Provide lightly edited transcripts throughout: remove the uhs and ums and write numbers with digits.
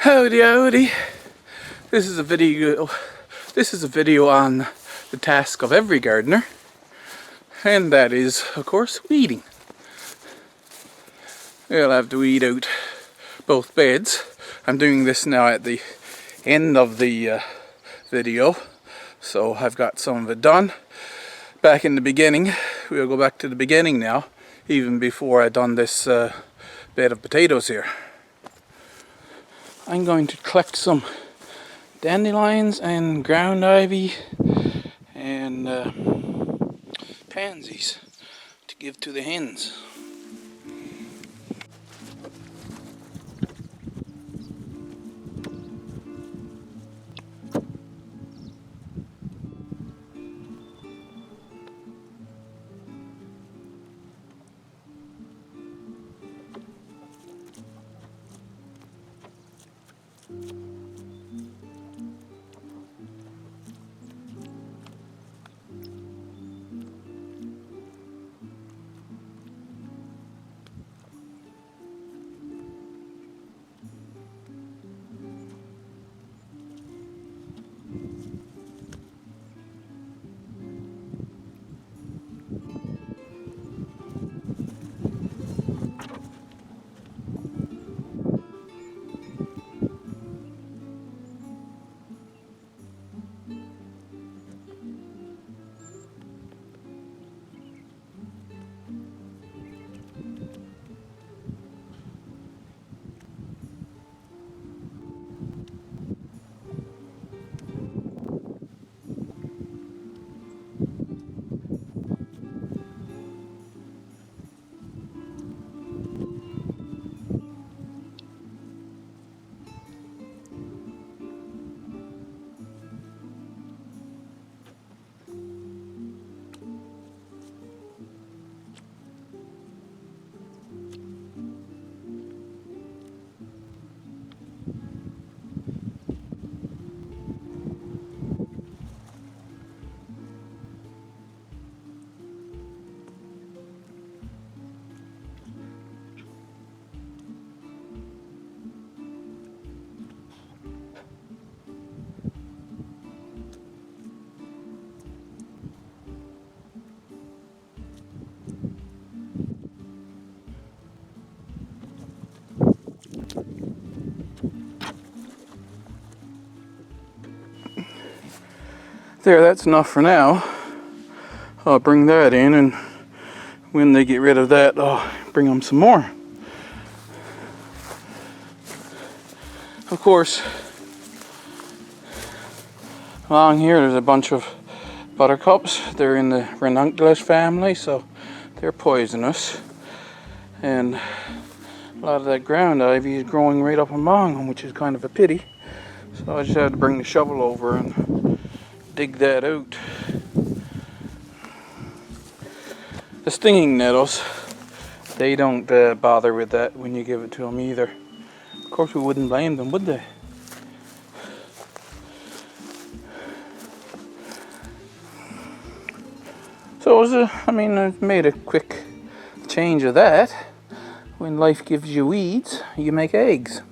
Howdy howdy. This is a video on the task of every gardener, and that is, of course, weeding. We'll have to weed out both beds. I'm doing this now at the end of the video, so I've got some of it done. Back in the beginning, we'll go back to the beginning now, even before I done this bed of potatoes here. I'm going to collect some dandelions and ground ivy and pansies to give to the hens. There, that's enough for now. I'll bring that in, and when they get rid of that, I'll bring them some more. Of course, along here there's a bunch of buttercups. They're in the ranunculus family, so they're poisonous. And a lot of that ground ivy is growing right up among them, which is kind of a pity. So I just had to bring the shovel over and dig that out. The stinging nettles, they don't bother with that when you give it to them either. Of course, we wouldn't blame them, would they? So I've made a quick change of that. When life gives you weeds, you make eggs.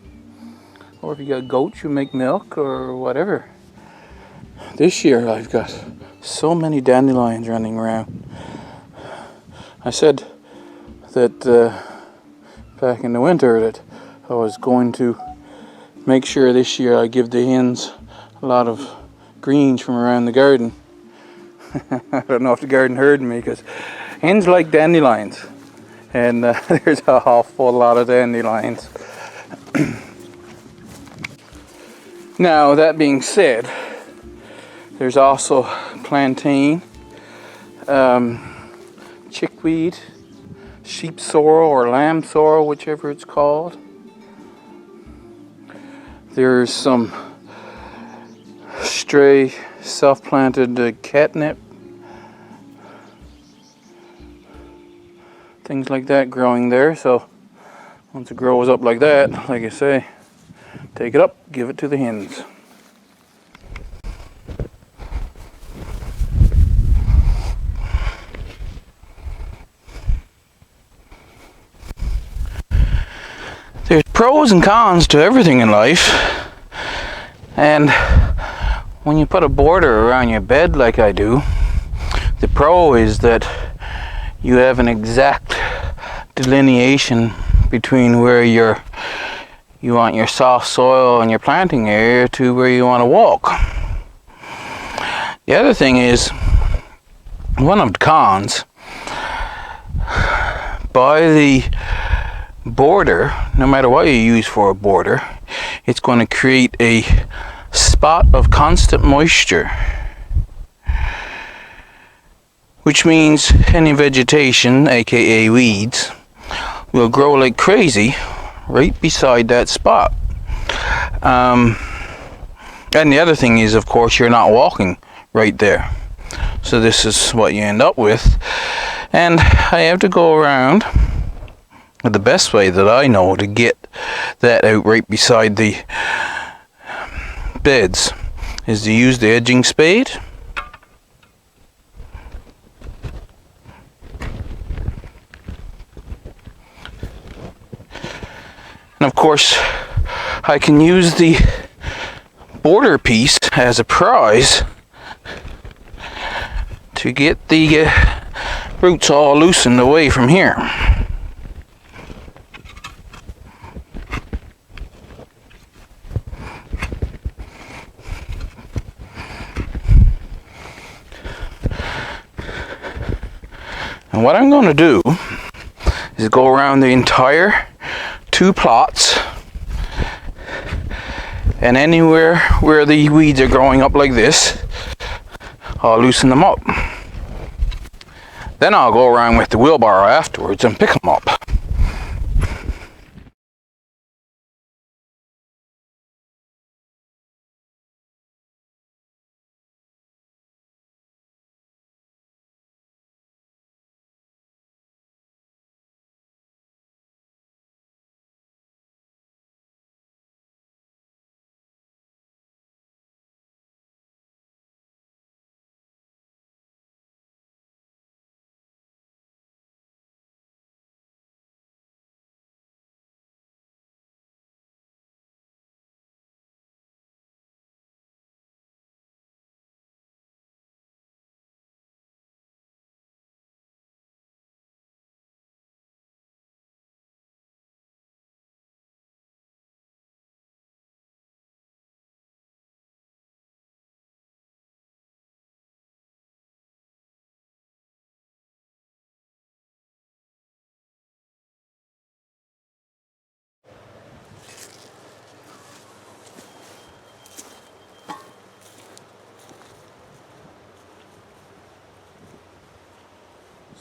Or if you got goats, you make milk or whatever. This year I've got so many dandelions running around. I said that back in the winter that I was going to make sure this year I give the hens a lot of greens from around the garden. I don't know if the garden heard me, because hens like dandelions, and there's a awful lot of dandelions. Now, that being said, there's also plantain, chickweed, sheep sorrel or lamb sorrel, whichever it's called. There's some stray self-planted catnip, things like that growing there. So once it grows up like that, like I say, take it up, give it to the hens. There's pros and cons to everything in life, and when you put a border around your bed like I do, the pro is that you have an exact delineation between where you want your soft soil and your planting area to where you want to walk. The other thing is, one of the cons, by the border, no matter what you use for a border, it's going to create a spot of constant moisture, which means any vegetation, aka weeds, will grow like crazy right beside that spot. And the other thing is, of course, you're not walking right there, so this is what you end up with. And I have to go around. The best way that I know to get that out right beside the beds is to use the edging spade. And of course, I can use the border piece as a prize to get the roots all loosened away from here. And what I'm going to do is go around the entire 2 plots, and anywhere where the weeds are growing up like this, I'll loosen them up. Then I'll go around with the wheelbarrow afterwards and pick them up.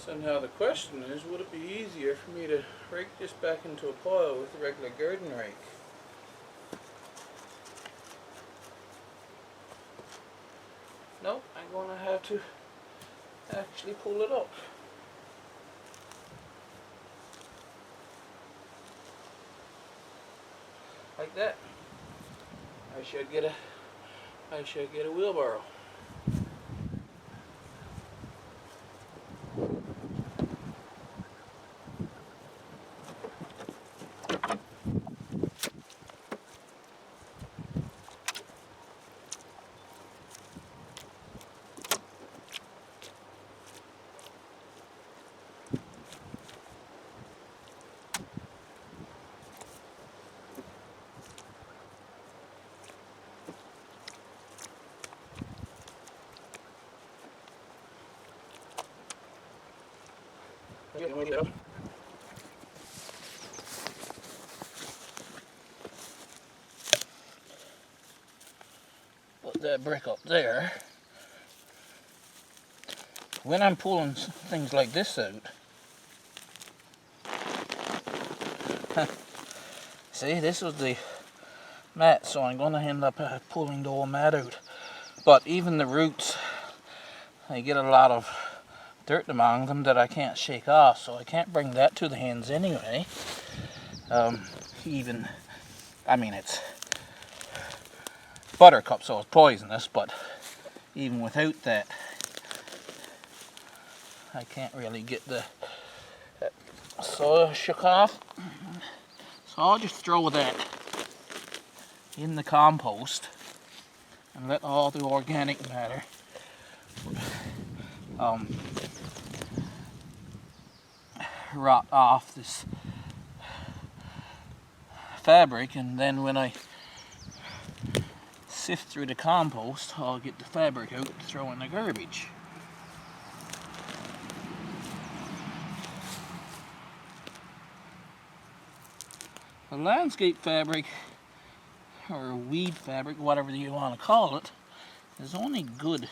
So now the question is, would it be easier for me to rake this back into a pile with a regular garden rake? Nope, I'm going to have to actually pull it up. Like that. I should get a wheelbarrow. Put that brick up there. When I'm pulling things like this out, see, this was the mat, so I'm going to end up pulling the whole mat out. But even the roots, they get a lot of dirt among them that I can't shake off, so I can't bring that to the hands anyway. I mean, it's buttercup, so it's poisonous, but even without that, I can't really get the soil shook off. So So I'll just throw that in the compost and let all the organic matter rot off this fabric, and then when I sift through the compost, I'll get the fabric out to throw in the garbage. The landscape fabric, or weed fabric, whatever you want to call it, is only good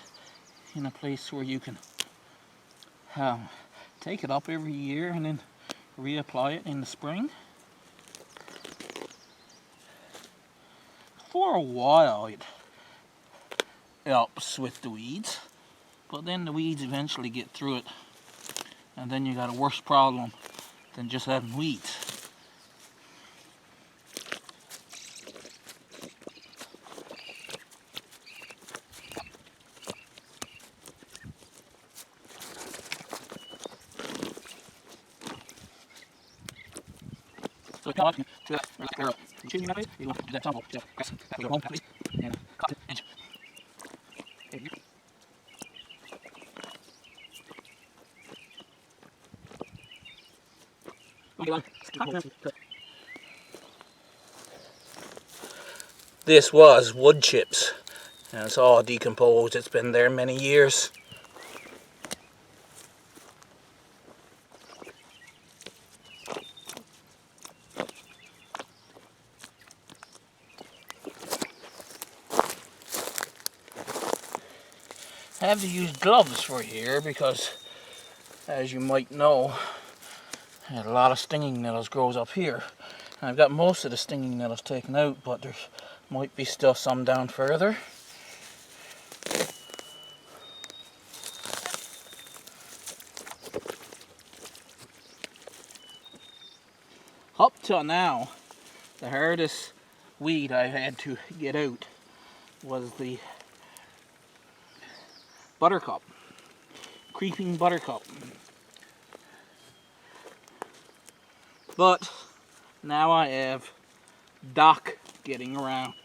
in a place where you can take it up every year and then reapply it in the spring. For a while it helps with the weeds, but then the weeds eventually get through it, and then you got a worse problem than just having weeds. So come on to that arrow. You want to do that sample, grass, that will go home, please, and cut the edge. This was wood chips, and it's all decomposed. It's been there many years. I have to use gloves for here because, as you might know, a lot of stinging nettles grows up here. And I've got most of the stinging nettles taken out, but there might be still some down further. Up till now, the hardest weed I had to get out was the buttercup, creeping buttercup. But now I have Doc getting around.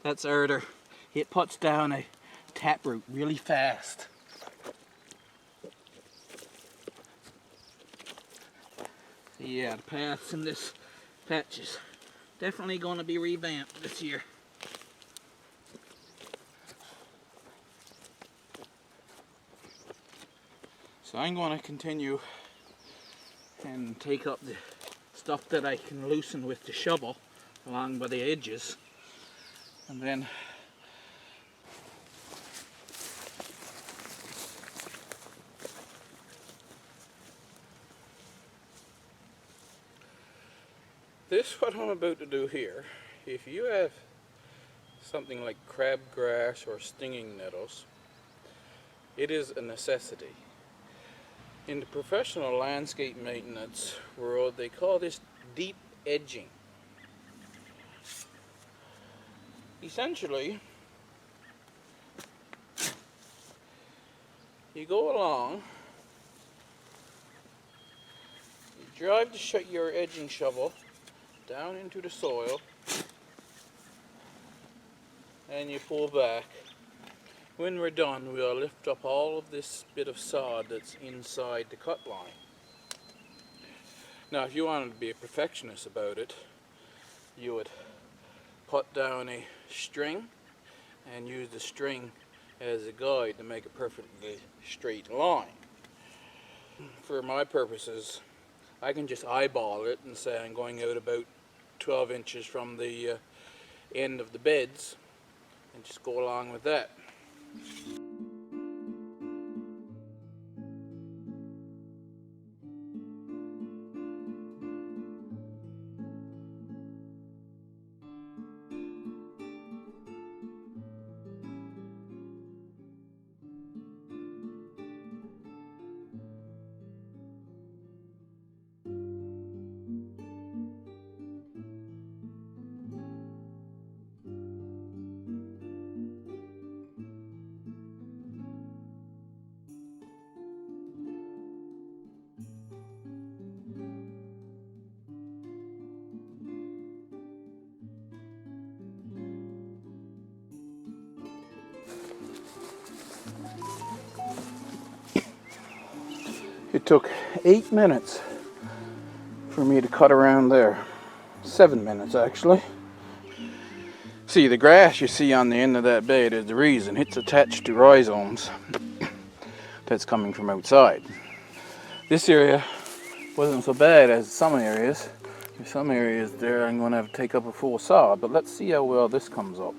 That's harder. It puts down a taproot really fast. So yeah, the paths in this patch is definitely going to be revamped this year. So I'm going to continue and take up the stuff that I can loosen with the shovel along by the edges, and then this, what I'm about to do here, if you have something like crabgrass or stinging nettles, it is a necessity. In the professional landscape maintenance world, they call this deep edging. Essentially, you go along, you drive your edging shovel down into the soil, and you pull back. When we're done, we'll lift up all of this bit of sod that's inside the cut line. Now, if you wanted to be a perfectionist about it, you would put down a string and use the string as a guide to make a perfectly straight line. For my purposes, I can just eyeball it and say I'm going out about 12 inches from the end of the beds and just go along with that. It took 8 minutes for me to cut around there. 7 minutes actually. See, the grass you see on the end of that bed is the reason. It's attached to rhizomes that's coming from outside. This area wasn't so bad as some areas. In some areas there I'm going to have to take up a full sod, but let's see how well this comes up.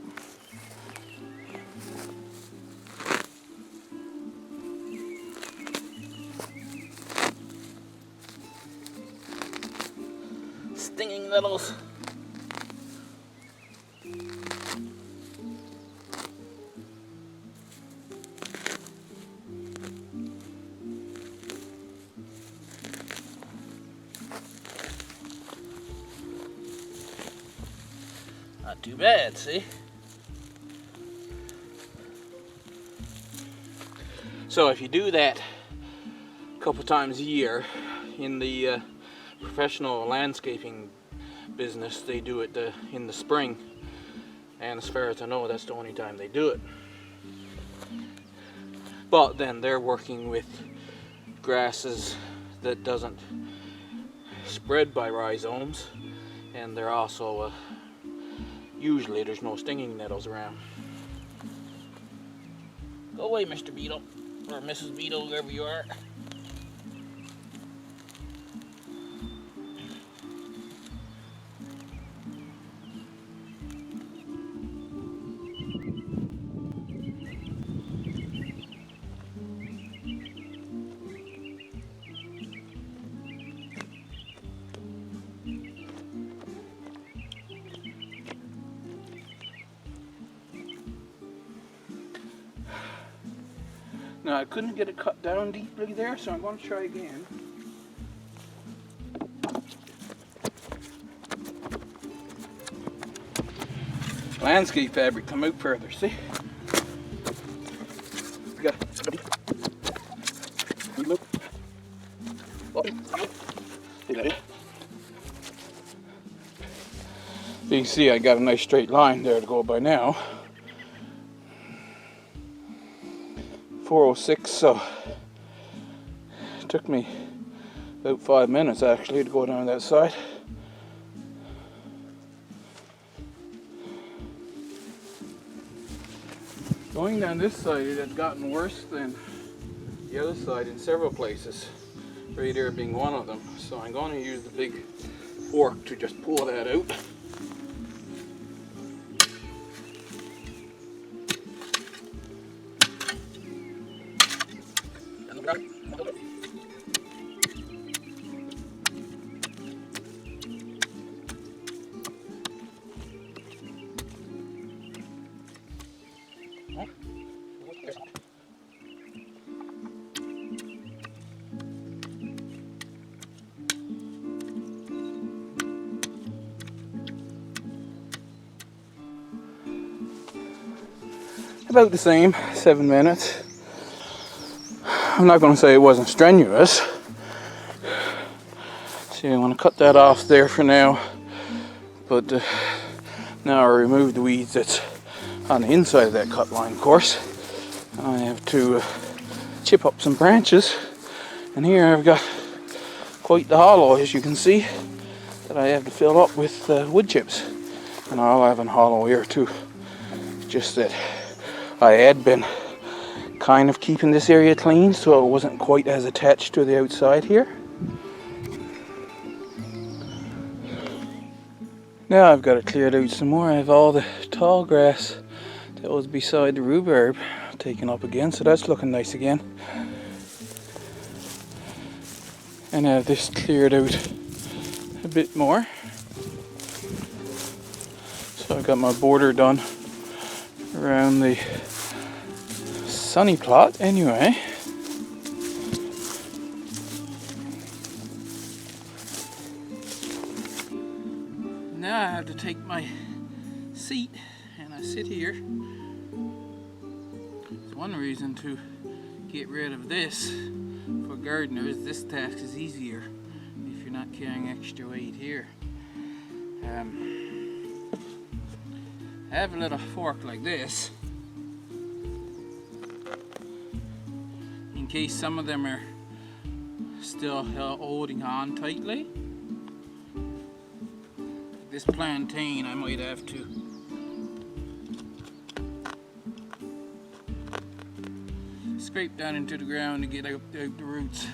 Stinging nettles. Not too bad, see? So if you do that a couple times a year in the professional landscaping business, they do it in the spring, and as far as I know that's the only time they do it. But then they're working with grasses that doesn't spread by rhizomes, and they're also usually there's no stinging nettles around. Go away, Mr. Beetle, or Mrs. Beetle, whoever you are. Now I couldn't get it cut down deeply there, so I'm going to try again. Landscape fabric come out further, see? We got you can see I got a nice straight line there to go by now. 406, so it took me about 5 minutes actually to go down that side. Going down this side, it had gotten worse than the other side in several places, right there being one of them. So I'm going to use the big fork to just pull that out. About the same, 7 minutes. I'm not going to say it wasn't strenuous. See, I want to cut that off there for now, but now I remove the weeds that's on the inside of that cut line, of course. I have to chip up some branches, and here I've got quite the hollow, as you can see, that I have to fill up with wood chips. And I'll have a hollow here too, just that I had been kind of keeping this area clean so it wasn't quite as attached to the outside here. Now I've got it cleared out some more. I have all the tall grass that was beside the rhubarb taken up again, so that's looking nice again. And I have this cleared out a bit more. So I got my border done around the sunny plot anyway. Now I have to take my seat and I sit here. It's one reason to get rid of this for gardeners. This task is easier if you're not carrying extra weight here. I have a little fork like this in case some of them are still holding on tightly. This plantain I might have to scrape down into the ground to get out the roots.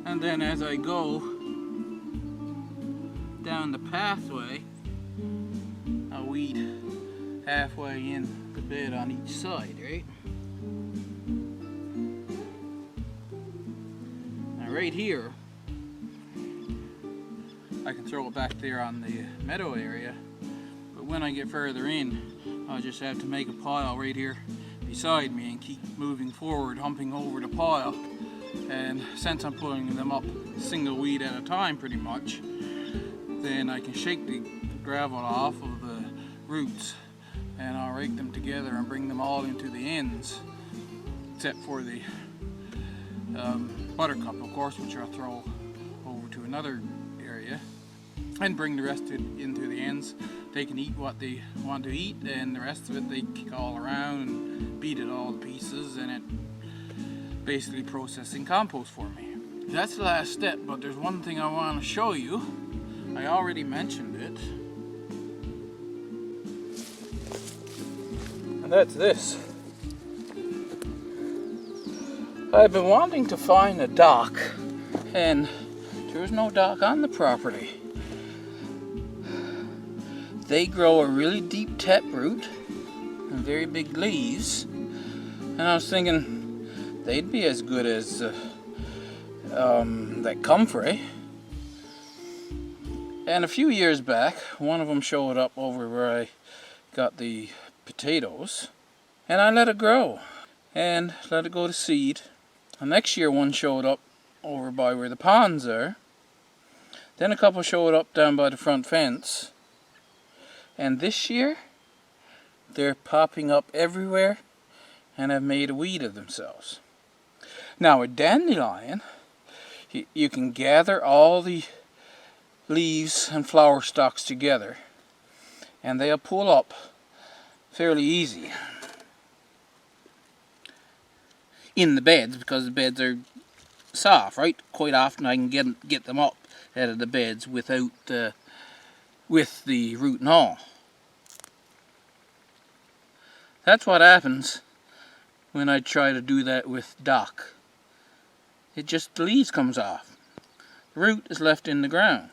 And then as I go down the pathway, I'll weed halfway in the bed on each side, right? Now right here, I can throw it back there on the meadow area, but when I get further in, I'll just have to make a pile right here beside me and keep moving forward, humping over the pile. And since I'm putting them up single weed at a time pretty much, then I can shake the gravel off of the roots and I'll rake them together and bring them all into the ends, except for the buttercup, of course, which I'll throw over to another area, and bring the rest into the ends. They can eat what they want to eat, and the rest of it they kick all around and beat it all to pieces, and it basically processing compost for me. That's the last step, but there's one thing I want to show you. I already mentioned it, and that's this. I've been wanting to find a dock, and there's no dock on the property. They grow a really deep taproot and very big leaves, and I was thinking they'd be as good as that comfrey. And a few years back, one of them showed up over where I got the potatoes, and I let it grow and let it go to seed. And next year one showed up over by where the ponds are. Then a couple showed up down by the front fence. And this year, they're popping up everywhere and have made a weed of themselves. Now a dandelion, you can gather all the leaves and flower stalks together and they'll pull up fairly easy in the beds, because the beds are soft, right? Quite often I can get them up out of the beds without with the root and all. That's what happens when I try to do that with dock. It just, the leaves comes off. The root is left in the ground.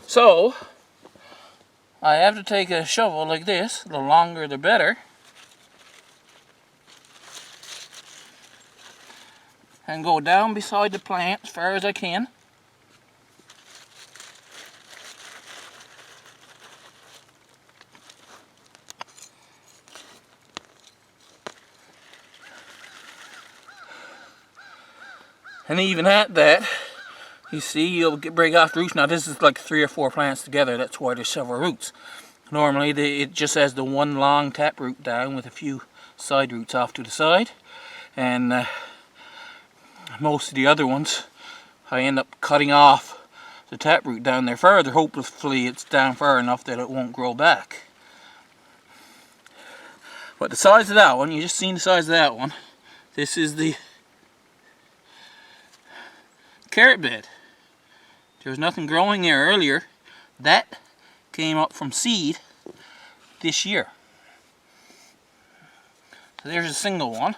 So, I have to take a shovel like this, the longer the better, and go down beside the plant as far as I can. And even at that, you see, you'll break off the roots. Now this is like 3 or 4 plants together, that's why there's several roots. Normally it just has the one long taproot down with a few side roots off to the side. And most of the other ones, I end up cutting off the taproot down there further. Hopefully it's down far enough that it won't grow back. But the size of that one, you just seen the size of that one. This is the carrot bed. There was nothing growing there earlier. That came up from seed this year. So there's a single one.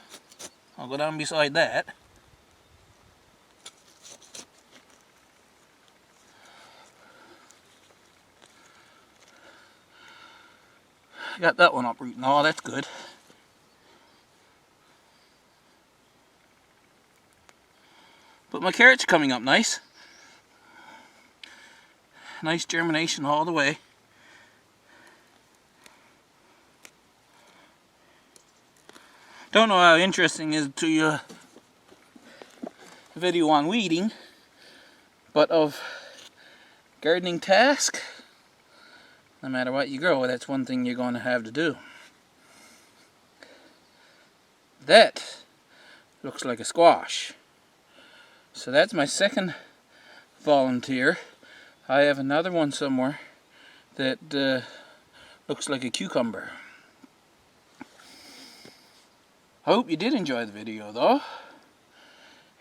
I'll go down beside that. Got that one uprooting. Oh, that's good. But my carrots are coming up nice. Nice germination all the way. Don't know how interesting it is to you a video on weeding, but of gardening task, No matter what you grow, that's one thing you're going to have to do. That looks like a squash. So that's my second volunteer. I have another one somewhere that looks like a cucumber. I hope you did enjoy the video though.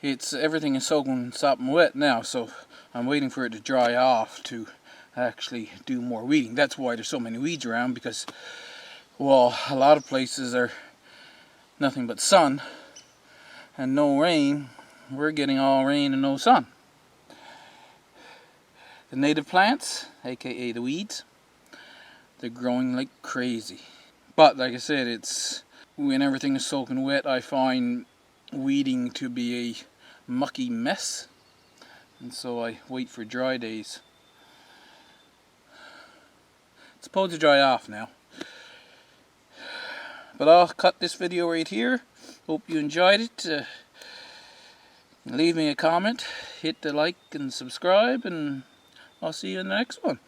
Everything is soaking sopping wet now, so I'm waiting for it to dry off to actually do more weeding. That's why there's so many weeds around, because, well, a lot of places are nothing but sun and no rain. We're getting all rain and no sun. The native plants, aka the weeds, they're growing like crazy. But like I said, when everything is soaking wet, I find weeding to be a mucky mess, and so I wait for dry days. It's supposed to dry off now. But I'll cut this video right here. Hope you enjoyed it. Leave me a comment, hit the like and subscribe, and I'll see you in the next one.